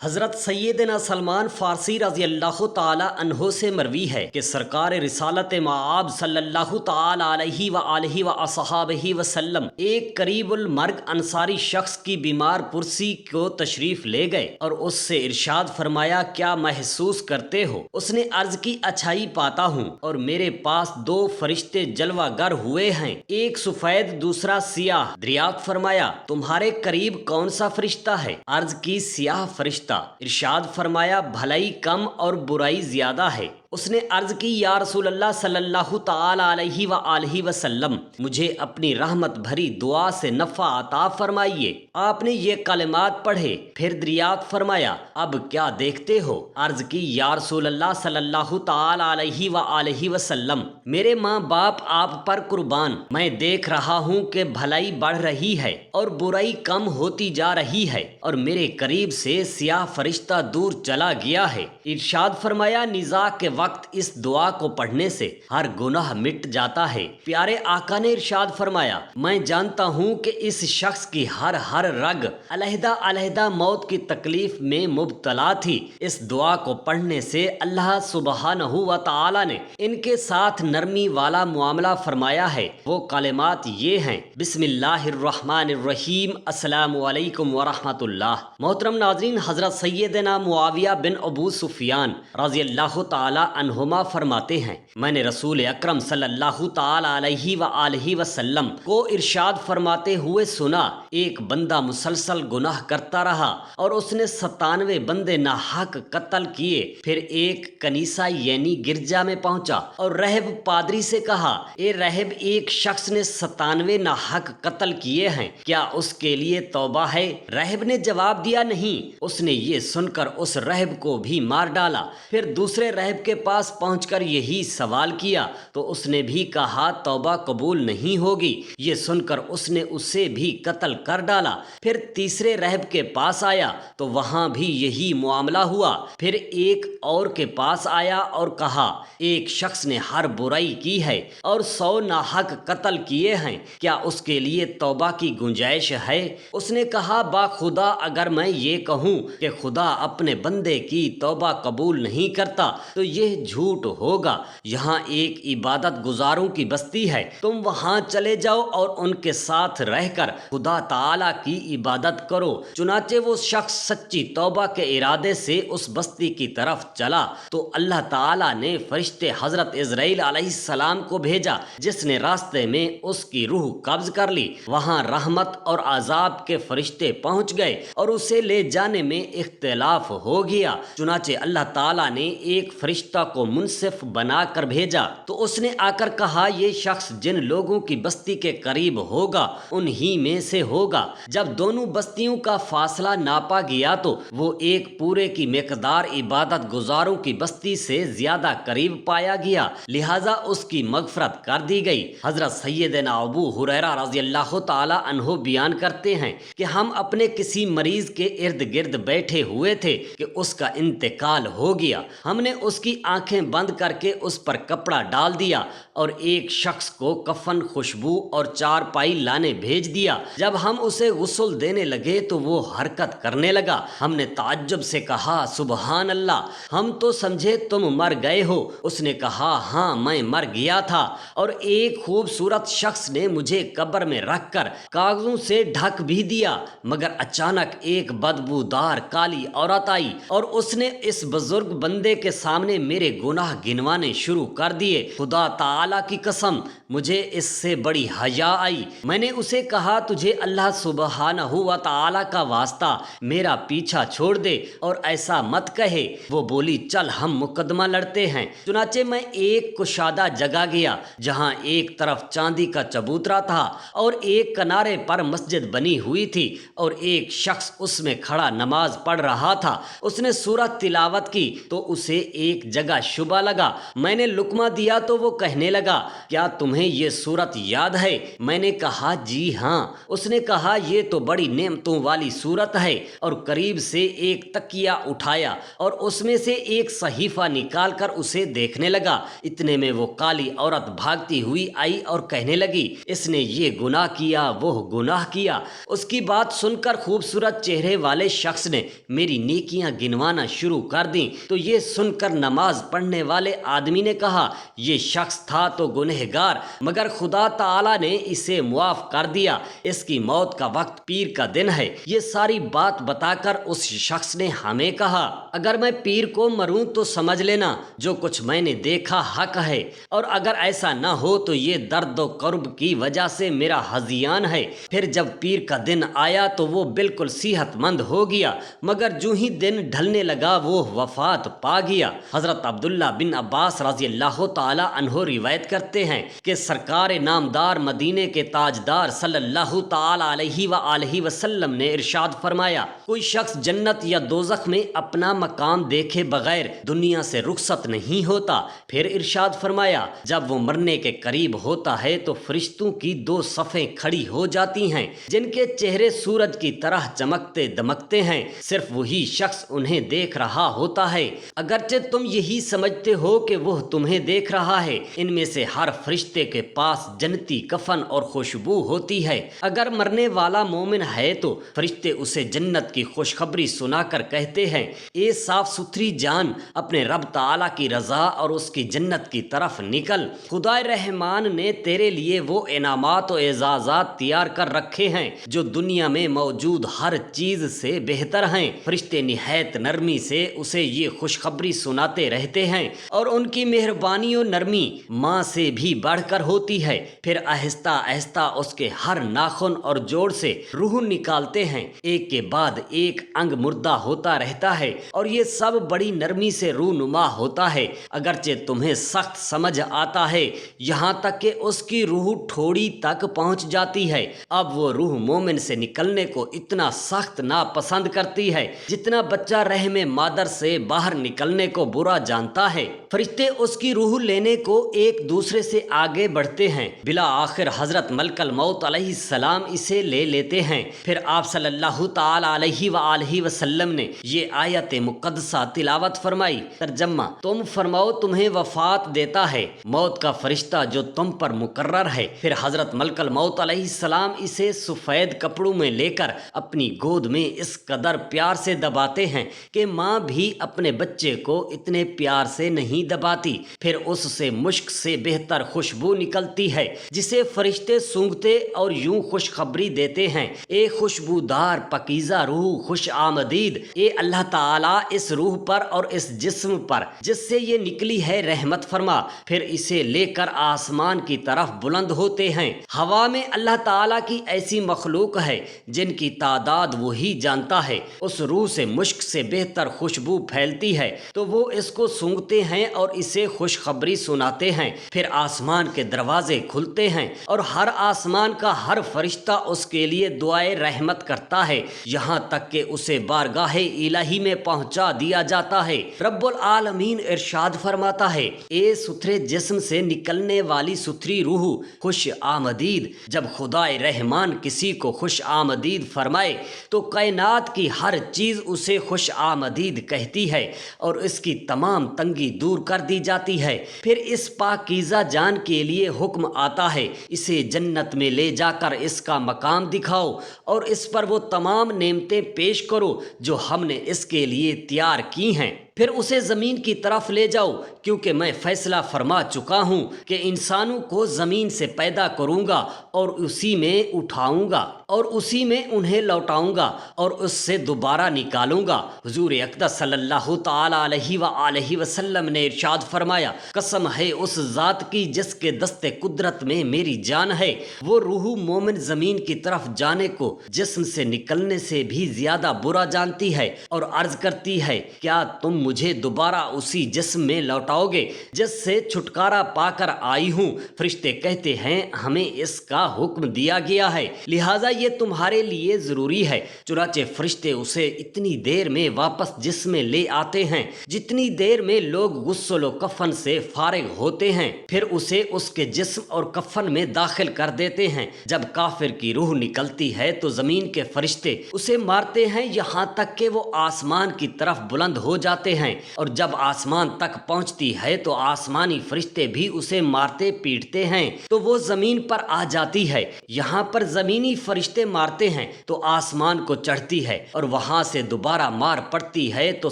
حضرت سیدنا سلمان فارسی رضی اللہ تعالی عنہ سے مروی ہے کہ سرکار رسالت مآب صلی اللہ تعالی علیہ وآلہ وصحابہ وسلم ایک قریب المرگ انصاری شخص کی بیمار پرسی کو تشریف لے گئے اور اس سے ارشاد فرمایا، کیا محسوس کرتے ہو؟ اس نے عرض کی، اچھائی پاتا ہوں اور میرے پاس دو فرشتے جلوہ گر ہوئے ہیں، ایک سفید دوسرا سیاہ۔ دریافت فرمایا، تمہارے قریب کون سا فرشتہ ہے؟ عرض کی، سیاہ فرشتہ۔ ارشاد فرمایا، بھلائی کم اور برائی زیادہ ہے۔ اس نے عرض کی، یا رسول اللہ صلی اللہ تعالی علیہ وآلہ وسلم، مجھے اپنی رحمت بھری دعا سے نفع عطا فرمائیے۔ آپ نے یہ کلمات پڑھے، پھر دریافت فرمایا، اب کیا دیکھتے ہو؟ عرض کی، یا رسول اللہ صلی اللہ تعالی علیہ وآلہ وسلم، میرے ماں باپ آپ پر قربان، میں دیکھ رہا ہوں کہ بھلائی بڑھ رہی ہے اور برائی کم ہوتی جا رہی ہے اور میرے قریب سے سیاہ فرشتہ دور چلا گیا ہے۔ ارشاد فرمایا، نزاع کے وقت اس دعا کو پڑھنے سے ہر گناہ مٹ جاتا ہے۔ پیارے آقا نے ارشاد فرمایا، میں جانتا ہوں کہ اس شخص کی ہر رگ علیحدہ علیحدہ موت کی تکلیف میں مبتلا تھی۔ اس دعا کو پڑھنے سے اللہ سبحانہ و تعالی نے ان کے ساتھ نرمی والا معاملہ فرمایا ہے۔ وہ کلمات یہ ہیں، بسم اللہ الرحمن الرحیم، السلام علیکم ورحمۃ اللہ۔ محترم ناظرین، حضرت سیدنا معاویہ بن ابو سفیان رضی اللہ تعالی عنہما فرماتے ہیں، میں نے رسول اکرم صلی اللہ تعالی علیہ وآلہ وسلم کو ارشاد فرماتے ہوئے سنا، ایک بندہ مسلسل گناہ کرتا رہا اور اس نے 97 بندے ناحق قتل کیے۔ پھر ایک کنیسہ یعنی گرجا میں پہنچا اور رہب پادری سے کہا، اے رہب، ایک شخص نے 97 ناحق قتل کیے ہیں، کیا اس کے لیے توبہ ہے؟ رہب نے جواب دیا، نہیں۔ اس نے یہ سن کر اس رہب کو بھی مار ڈالا۔ پھر دوسرے رہب کے پاس پہنچ کر یہی سوال کیا تو اس نے بھی کہا، توبہ قبول نہیں ہوگی۔ یہ سن کر اس نے اسے بھی قتل کر ڈالا۔ پھر تیسرے رہب کے پاس آیا تو وہاں بھی یہی معاملہ ہوا۔ پھر ایک اور کے پاس آیا اور کہا، ایک شخص نے ہر برائی کی ہے اور 100 ناحق قتل کیے ہیں، کیا اس کے لیے توبہ کی گنجائش ہے؟ اس نے کہا، با خدا، اگر میں یہ کہوں کہ خدا اپنے بندے کی توبہ قبول نہیں کرتا تو یہ جھوٹ ہوگا۔ یہاں ایک عبادت گزاروں کی بستی ہے، تم وہاں چلے جاؤ اور ان کے ساتھ رہ کر خدا تعالی کی عبادت کرو۔ چنانچہ وہ شخص سچی توبہ کے ارادے سے اس بستی کی طرف چلا تو اللہ تعالی نے فرشتے حضرت عزرائیل علیہ السلام کو بھیجا، جس نے راستے میں اس کی روح قبض کر لی۔ وہاں رحمت اور عذاب کے فرشتے پہنچ گئے اور اسے لے جانے میں اختلاف ہو گیا۔ چنانچہ اللہ تعالی نے ایک فرشتہ کو منصف بنا کر بھیجا تو اس نے آ کر کہا، یہ شخص جن لوگوں کی بستی کے قریب ہوگا انہی میں سے ہوگا۔ جب دونوں بستیوں کا فاصلہ ناپا گیا تو وہ ایک پورے کی مقدار عبادت گزاروں کی بستی سے زیادہ قریب پایا گیا، لہذا اس کی مغفرت کر دی گئی۔ حضرت سیدنا ابو ہریرہ رضی اللہ تعالی عنہ بیان کرتے ہیں کہ ہم اپنے کسی مریض کے ارد گرد بیٹھے ہوئے تھے کہ اس کا انتقال ہو گیا۔ ہم نے اس کی آنکھیں بند کر کے اس پر کپڑا ڈال دیا اور ایک شخص کو کفن، خوشبو اور چارپائی لانے بھیج دیا۔ جب ہم اسے غسل دینے لگے تو وہ حرکت کرنے لگا۔ ہم نے تعجب سے کہا، سبحان اللہ، ہم تو سمجھے تم مر گئے ہو۔ اس نے کہا، ہاں، میں مر گیا تھا اور ایک خوبصورت شخص نے مجھے قبر میں رکھ کر کاغذوں سے ڈھک بھی دیا، مگر اچانک ایک بدبودار کالی عورت آئی اور اس نے اس بزرگ بندے کے سامنے میرے گناہ گنوانے شروع کر دیے۔ خدا تعالی کی قسم، مجھے اس سے بڑی حیا آئی۔ میں نے اسے کہا، تجھے اللہ سبحانہ و تعالی کا واسطہ میرا پیچھا چھوڑ دے اور ایسا مت کہے۔ وہ بولی، چل ہم مقدمہ لڑتے ہیں۔ چنانچہ میں ایک کشادہ جگہ گیا جہاں ایک طرف چاندی کا چبوترا تھا اور ایک کنارے پر مسجد بنی ہوئی تھی اور ایک شخص اس میں کھڑا نماز پڑھ رہا تھا۔ اس نے سورت تلاوت کی تو اسے ایک جگہ شبہ لگا۔ میں نے لقمہ دیا تو وہ کہنے لگا، کیا تمہیں تمہیں یہ صورت یاد ہے؟ میں نے کہا جی ہاں۔ اس نے کہا یہ تو بڑی نعمتوں والی صورت ہے، اور قریب سے ایک تکیہ اٹھایا اور اس میں سے ایک صحیفہ نکال کر اسے دیکھنے لگا۔ اتنے میں وہ کالی عورت بھاگتی ہوئی آئی اور کہنے لگی اس نے یہ گناہ کیا، وہ گناہ کیا۔ اس کی بات سن کر خوبصورت چہرے والے شخص نے میری نیکیاں گنوانا شروع کر دیں، تو یہ سن کر نماز پڑھنے والے آدمی نے کہا یہ شخص تھا تو گنہگار، مگر خدا تعالی نے اسے معاف کر دیا، اس کی موت کا وقت پیر کا دن ہے۔ یہ ساری بات بتا کر اس شخص نے ہمیں کہا اگر میں پیر کو مروں تو سمجھ لینا جو کچھ میں نے دیکھا حق ہے، اور اگر ایسا نہ ہو تو یہ درد و کرب کی وجہ سے میرا ہذیان ہے۔ پھر جب پیر کا دن آیا تو وہ بالکل صحت مند ہو گیا، مگر جو ہی دن ڈھلنے لگا وہ وفات پا گیا۔ حضرت عبداللہ بن عباس رضی اللہ تعالی عنہ روایت کرتے ہیں کہ سرکار نامدار مدینے کے تاجدار صلی اللہ تعالی علیہ وآلہ وسلم نے ارشاد فرمایا کوئی شخص جنت یا دوزخ میں اپنا مقام دیکھے بغیر دنیا سے رخصت نہیں ہوتا۔ پھر ارشاد فرمایا جب وہ مرنے کے قریب ہوتا ہے تو فرشتوں کی دو صفیں کھڑی ہو جاتی ہیں جن کے چہرے سورج کی طرح چمکتے دمکتے ہیں، صرف وہی شخص انہیں دیکھ رہا ہوتا ہے، اگرچہ تم یہی سمجھتے ہو کہ وہ تمہیں دیکھ رہا ہے۔ ان میں سے ہر فرشتے کے پاس جنتی کفن اور خوشبو ہوتی ہے، اگر مرنے والا مومن ہے تو فرشتے اسے جنت کی خوشخبری سنا کر کہتے ہیں اے صاف ستھری جان اپنے رب تعالی کی رضا اور اس کی جنت کی طرف نکل، خدائے رحمان نے تیرے لیے وہ انعامات و اعزازات تیار کر رکھے ہیں جو دنیا میں موجود ہر چیز سے بہتر ہیں۔ فرشتے نہایت نرمی سے اسے یہ خوشخبری سناتے رہتے ہیں، اور ان کی مہربانی و نرمی ماں سے بھی بڑھ کر ہوتی ہے۔ پھر آہستہ آہستہ اس کے ہر ناخن اور جوڑ سے روح نکالتے ہیں، ایک کے بعد ایک انگ مردہ ہوتا رہتا ہے، اور یہ سب بڑی نرمی سے رونما ہوتا ہے، اگرچہ تمہیں سخت سمجھ آتا ہے، یہاں تک کہ اس کی روح ٹھوڑی تک پہنچ جاتی ہے۔ اب وہ روح مومن سے نکلنے کو اتنا سخت ناپسند کرتی ہے جتنا بچہ رحم مادر سے باہر نکلنے کو برا جانتا ہے۔ فرشتے اس کی روح لینے کو ایک دوسرے سے آگے بڑھتے ہیں، بلا آخر حضرت ملک الموت علیہ السلام اسے لے لیتے ہیں۔ پھر آپ صلی اللہ تعالی علیہ وآلہ وسلم نے یہ آیت مقدسہ تلاوت فرمائی۔ ترجمہ تم فرماؤ تمہیں وفات دیتا ہے موت کا فرشتہ جو تم پر مقرر ہے۔ پھر حضرت ملک الموت علیہ السلام اسے سفید کپڑوں میں لے کر اپنی گود میں اس قدر پیار سے دباتے ہیں کہ ماں بھی اپنے بچے کو اتنے پیار سے نہیں دباتی۔ پھر اس سے مشک سے بہتر خوشبو نکلتی ہے جسے فرشتے سونگھتے اور یوں خوشخبری دیتے ہیں اے خوشبودار پاکیزہ روح خوش آمدید، اے اللہ تعالیٰ اس روح پر اور اس جسم پر جس سے یہ نکلی ہے رحمت فرما۔ پھر اسے لے کر آسمان کی طرف بلند ہوتے ہیں۔ ہوا میں اللہ تعالیٰ کی ایسی مخلوق ہے جن کی تعداد وہی جانتا ہے، اس روح سے مشک سے بہتر خوشبو پھیلتی ہے تو وہ اس کو سونگھتے ہیں اور اسے خوشخبری سناتے ہیں۔ پھر آسمان کے دروازے کھلتے ہیں اور ہر آسمان کا ہر فرشتہ اس کے لیے دعائے رحمت کرتا ہے، یہاں تک کہ اسے بارگاہ الہی میں پہنچا دیا جاتا ہے۔ رب العالمین ارشاد فرماتا ہے اے ستھرے جسم سے نکلنے والی ستھری روح خوش آمدید۔ جب خدائے رحمان کسی کو خوش آمدید فرمائے تو کائنات کی ہر چیز اسے خوش آمدید کہتی ہے اور اس کی تمام تنگی دور کر دی جاتی ہے۔ پھر اس پاکیزہ جان کے لیے حکم آتا ہے اسے جنت میں لے جا کر اس کا مقام دکھاؤ اور اس پر وہ تمام نعمتیں پیش کرو جو ہم نے اس کے لیے تیار کی ہیں۔ پھر اسے زمین کی طرف لے جاؤ کیونکہ میں فیصلہ فرما چکا ہوں کہ انسانوں کو زمین سے پیدا کروں گا اور اسی میں اٹھاؤں گا اور اسی میں انہیں لوٹاؤں گا اور اس سے دوبارہ نکالوں گا۔ حضور اقدس صلی اللہ تعالی علیہ وآلہ وسلم نے ارشاد فرمایا قسم ہے اس ذات کی جس کے دست قدرت میں میری جان ہے، وہ روح مومن زمین کی طرف جانے کو جسم سے نکلنے سے بھی زیادہ برا جانتی ہے اور عرض کرتی ہے کیا تم مجھے دوبارہ اسی جسم میں لوٹاؤ گے جس سے چھٹکارا پا کر آئی ہوں؟ فرشتے کہتے ہیں ہمیں اس کا حکم دیا گیا ہے، لہٰذا یہ تمہارے لیے ضروری ہے۔ چنانچہ فرشتے اسے اتنی دیر میں واپس جسم میں لے آتے ہیں جتنی دیر میں لوگ غسل و کفن سے فارغ ہوتے ہیں، پھر اسے اس کے جسم اور کفن میں داخل کر دیتے ہیں۔ جب کافر کی روح نکلتی ہے تو زمین کے فرشتے اسے مارتے ہیں یہاں تک کہ وہ آسمان کی طرف بلند ہو جاتے ہیں، اور جب آسمان تک پہنچتی ہے تو آسمانی فرشتے بھی اسے مارتے پیٹتے ہیں تو وہ زمین پر آ جاتی ہے۔ یہاں پر زمینی فرشتے مارتے ہیں تو آسمان کو چڑھتی ہے، اور وہاں سے دوبارہ مار پڑتی ہے تو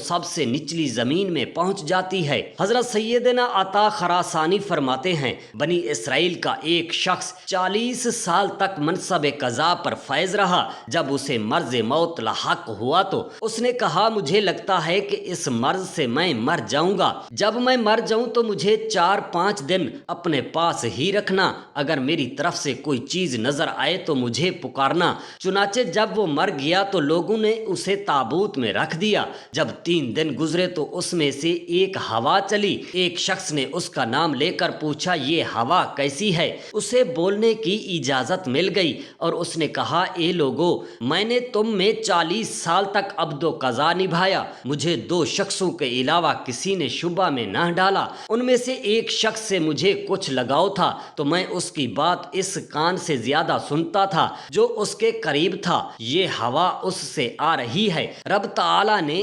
سب سے نچلی زمین میں پہنچ جاتی ہے۔ حضرت سیدنا عطا خراسانی فرماتے ہیں، بنی اسرائیل کا ایک شخص 40 سال تک منصب قضا پر فائز رہا۔ جب اسے مرض موت لاحق ہوا تو اس نے کہا، مجھے لگتا ہے کہ اس مرض سے میں مر جاؤں گا۔ جب میں مر جاؤں تو مجھے 4-5 دن اپنے پاس ہی رکھنا، اگر میری طرف سے کوئی چیز نظر آئے تو مجھے پکارنا۔ چنانچہ جب وہ مر گیا تو لوگوں نے اسے تابوت میں رکھ دیا۔ جب 3 دن گزرے تو اس میں سے ایک ہوا چلی۔ ایک شخص نے اس کا نام لے کر پوچھا، یہ ہوا کیسی ہے؟ اسے بولنے کی اجازت مل گئی اور اس نے کہا، اے لوگو، میں نے تم میں 40 سال تک عبد و قضا نبھایا، مجھے 2 شخصوں کے علاوہ کسی نے شبہ میں نہ ڈالا۔ ان میں سے ایک شخص سے مجھے کچھ لگاؤ تھا تو میں اس کی بات اس کان سے زیادہ سنتا تھا جو اس کے قریب تھا۔ یہ ہوا اس سے آ رہی ہے۔ رب تعالی نے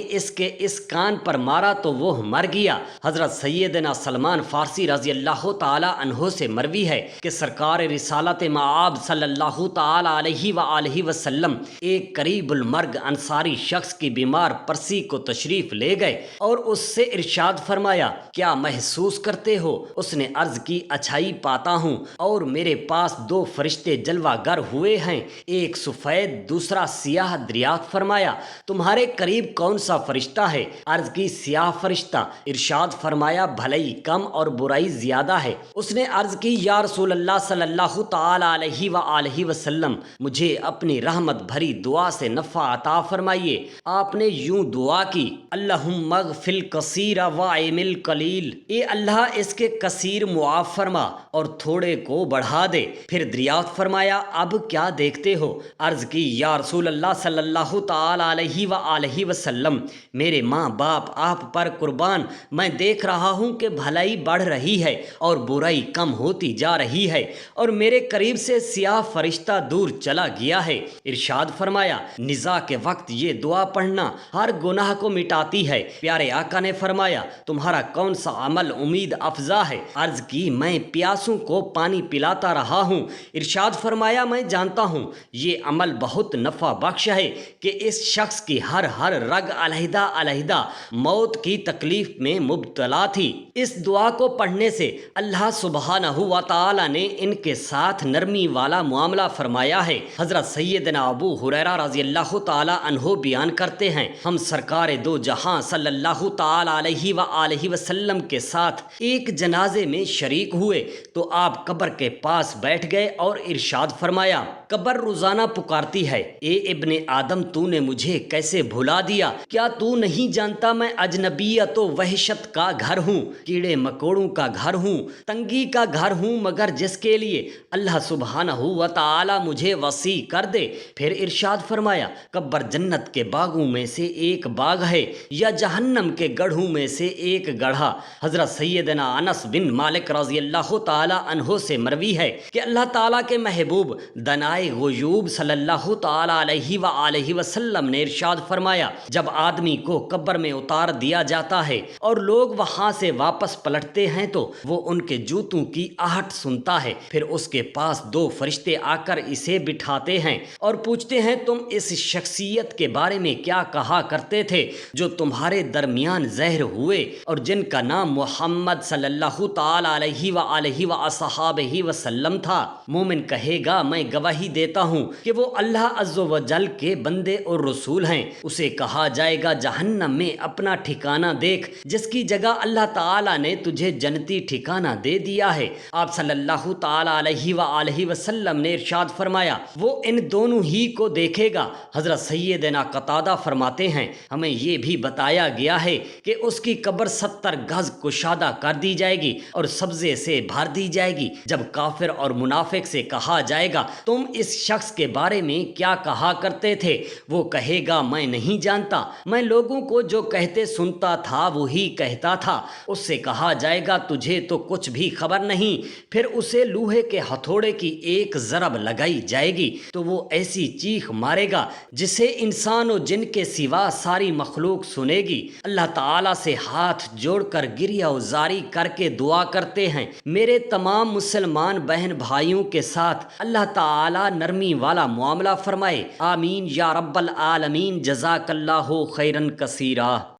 اس کان پر مارا تو وہ مر گیا۔ حضرت سیدنا سلمان فارسی رضی اللہ تعالی عنہ سے مروی ہے کہ سرکار رسالت مآب صلی اللہ تعالی علیہ وآلہ وسلم ایک قریب المرگ انصاری شخص کی بیمار پرسی کو تشریف لے گئے اور اس سے ارشاد فرمایا، کیا محسوس کرتے ہو؟ اس نے عرض کی، اچھائی پاتا ہوں، اور میرے پاس 2 فرشتے جلوہ گر ہوئے ہیں، ایک سفید دوسرا سیاہ۔ دریافت فرمایا، تمہارے قریب کون سا فرشتہ ہے؟ عرض کی، سیاہ فرشتہ۔ ارشاد فرمایا، بھلائی کم اور برائی زیادہ ہے۔ اس نے عرض کی، یا رسول اللہ صلی اللہ تعالی علیہ وآلہ وسلم، مجھے اپنی رحمت بھری دعا سے نفع عطا فرمائیے۔ آپ نے یوں دعا کی، اللہم اغفر کثیر وعمل قلیل، اے اللہ اس کے کثیر معاف فرما اور تھوڑے کو بڑھا دے۔ پھر دریافت فرمایا، اب کیا دیکھتے ہو؟ عرض کی، یا رسول اللہ صلی اللہ تعالی علیہ وآلہ وسلم، میرے ماں باپ آپ پر قربان، میں دیکھ رہا ہوں کہ بھلائی بڑھ رہی ہے اور برائی کم ہوتی جا رہی ہے، اور میرے قریب سے سیاہ فرشتہ دور چلا گیا ہے۔ ارشاد فرمایا، نزاع کے وقت یہ دعا پڑھنا ہر گناہ کو مٹاتی ہے۔ پیارے آقا نے فرمایا، تمہارا کون سا عمل امید افزا ہے؟ عرض کی، میں پیاسوں کو پانی پلاتا رہا ہوں۔ ارشاد فرمایا، میں جانتا ہوں یہ عمل بہت نفع بخش ہے کہ اس شخص کی ہر رگ علیحدہ علیحدہ موت کی تکلیف میں مبتلا تھی۔ اس دعا کو پڑھنے سے اللہ سبحانہ و تعالی نے ان کے ساتھ نرمی والا معاملہ فرمایا ہے۔ حضرت سیدنا ابو ہریرہ رضی اللہ تعالی عنہ بیان کرتے ہیں، ہم سرکار دو جہاں صلی اللہ تعالی علیہ وآلہ وسلم کے ساتھ ایک جنازے میں شریک ہوئے تو آپ قبر کے پاس بیٹھ گئے اور ارشاد فرمایا، قبر روزانہ پکارتی ہے، اے ابن آدم، تو نے مجھے کیسے بھلا دیا؟ کیا تو نہیں جانتا میں اجنبیت و وحشت کا گھر ہوں، کیڑے مکوڑوں کا گھر ہوں، تنگی کا گھر ہوں، مگر جس کے لیے اللہ سبحانہ و تعالی مجھے وسیع کر دے۔ پھر ارشاد فرمایا، قبر جنت کے باغوں میں سے ایک باغ ہے یا جہنم کے گڑھوں میں سے ایک گڑھا۔ حضرت سیدنا انس بن مالک رضی اللہ تعالی عنہ سے مروی ہے کہ اللہ تعالیٰ کے محبوب دنائے غیوب صلی اللہ تعالی علیہ وآلہ وسلم نے ارشاد فرمایا، جب آدمی کو قبر میں اتار دیا جاتا ہے اور لوگ وہاں سے واپس پلٹتے ہیں تو وہ ان کے جوتوں کی آہٹ سنتا ہے، پھر اس کے پاس 2 فرشتے آ کر اسے بٹھاتے ہیں اور پوچھتے ہیں، تم اس شخصیت کے بارے میں کیا کہا کرتے تھے جو تمہارے درمیان ظاہر ہوئے اور جن کا نام محمد صلی اللہ تعالی علیہ وآلہ وصحابہ وسلم تھا؟ مومن کہے گا، میں گواہی دیتا ہوں کہ وہ اللہ عز و جل کے بندے اور رسول ہیں۔ اسے کہا جائے گا، جہنم میں اپنا ٹھکانہ دیکھ جس کی جگہ اللہ تعالی نے تجھے جنتی ٹھکانہ دے دیا ہے۔ آپ صلی اللہ تعالی علیہ وآلہ وسلم نے ارشاد فرمایا، وہ ان دونوں ہی کو دیکھے گا۔ حضرت سیدنا قتادہ فرماتے ہیں، ہمیں یہ بھی بتایا گیا ہے کہ اس کی قبر 70 گز کشادہ کر دی جائے گی اور سبزے سے بھر دی جائے گی۔ جب کافر اور منافق سے کہا جائے گا، تم اس شخص کے بارے میں کیا کہا کرتے تھے؟ وہ کہے گا میں نہیں جانتا، میں لوگوں کو جو کہتے سنتا تھا وہی کہتا تھا۔ اس سے کہا جائے گا تجھے تو کچھ بھی خبر نہیں۔ پھر اسے لوہے کے ہتھوڑے کی ایک ضرب لگائی جائے گی تو وہ ایسی چیخ مارے گا جسے انسان و جن کے سوا ساری مخلوق سنے گی۔ اللہ تعالیٰ سے ہاتھ جوڑ کر گریہ وزاری کر کے دعا کرتے ہیں میرے تمام مسلمان بہن بھائیوں کے ساتھ اللہ تعالیٰ نرمی والا معاملہ فرمائے، آمین یا رب العالمین، جزاک اللہ خیرن کثیرا۔